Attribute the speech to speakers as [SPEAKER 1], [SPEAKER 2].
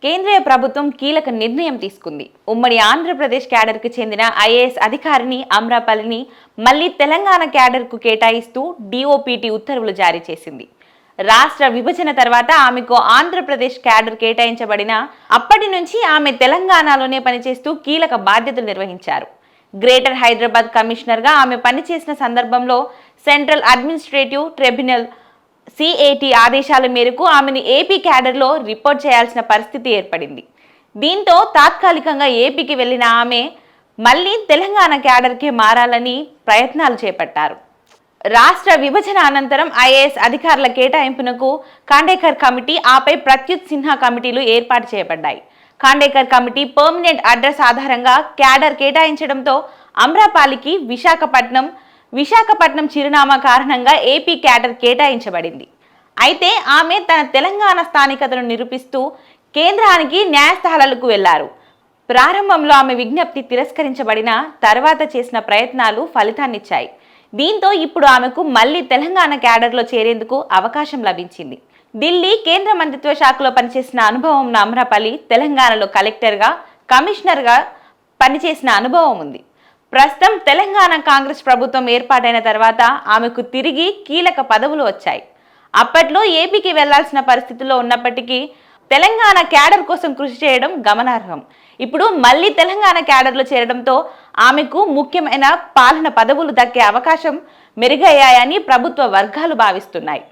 [SPEAKER 1] కేంద్రీయ ప్రభుత్వం కీలక నిర్ణయం తీసుకుంది. ఉమ్మడి ఆంధ్రప్రదేశ్ క్యాడర్కు చెందిన ఐఏఎస్ అధికారిని అమ్రపాలిని మళ్లీ తెలంగాణ క్యాడర్కు కేటాయిస్తూ డిఓపిటి ఉత్తర్వులు జారీ చేసింది. రాష్ట్ర విభజన తర్వాత ఆమెకు ఆంధ్రప్రదేశ్ క్యాడర్ కేటాయించబడిన అప్పటి నుంచి ఆమె తెలంగాణలోనే పనిచేస్తూ కీలక బాధ్యతలు నిర్వహించారు. గ్రేటర్ హైదరాబాద్ కమిషనర్గా ఆమె పనిచేసిన సందర్భంలో సెంట్రల్ అడ్మినిస్ట్రేటివ్ ట్రిబ్యునల్ సిఏటి ఆదేశాల మేరకు ఆమెను ఏపీ క్యాడర్లో రిపోర్ట్ చేయాల్సిన పరిస్థితి ఏర్పడింది. దీంతో తాత్కాలికంగా ఏపీకి వెళ్లిన ఆమె మళ్లీ తెలంగాణ క్యాడర్కే మారాలని ప్రయత్నాలు చేపట్టారు. రాష్ట్ర విభజన అనంతరం ఐఏఎస్ అధికారుల కేటాయింపునకు ఖాండేకర్ కమిటీ, ఆపై ప్రత్యుత్ సిన్హా కమిటీలు ఏర్పాటు చేయబడ్డాయి. ఖాండేకర్ కమిటీ పర్మనెంట్ అడ్రస్ ఆధారంగా క్యాడర్ కేటాయించడంతో అమ్రపాలికి విశాఖపట్నం చిరునామా కారణంగా ఏపీ క్యాడర్ కేటాయించబడింది. అయితే ఆమె తన తెలంగాణ స్థానికతను నిరూపిస్తూ కేంద్రానికి న్యాయస్థానాలకు వెళ్లారు. ప్రారంభంలో ఆమె విజ్ఞప్తి తిరస్కరించబడిన తర్వాత చేసిన ప్రయత్నాలు ఫలితాన్నిచ్చాయి. దీంతో ఇప్పుడు ఆమెకు మళ్లీ తెలంగాణ క్యాడర్లో చేరేందుకు అవకాశం లభించింది. ఢిల్లీ కేంద్ర మంత్రిత్వ శాఖలో పనిచేసిన అనుభవం ఉన్న అమ్రపాలి తెలంగాణలో కలెక్టర్గా, కమిషనర్గా పనిచేసిన అనుభవం ఉంది. ప్రస్తుతం తెలంగాణ కాంగ్రెస్ ప్రభుత్వం ఏర్పాటైన తర్వాత ఆమెకు తిరిగి కీలక పదవులు వచ్చాయి. అప్పట్లో ఏపీకి వెళ్లాల్సిన పరిస్థితిలో ఉన్నప్పటికీ తెలంగాణ క్యాడర్ కోసం కృషి చేయడం గమనార్హం. ఇప్పుడు మళ్లీ తెలంగాణ క్యాడర్లో చేరడంతో ఆమెకు ముఖ్యమైన పాలన పదవులు దక్కే అవకాశం మెరుగయ్యాయని ప్రభుత్వ వర్గాలు భావిస్తున్నాయి.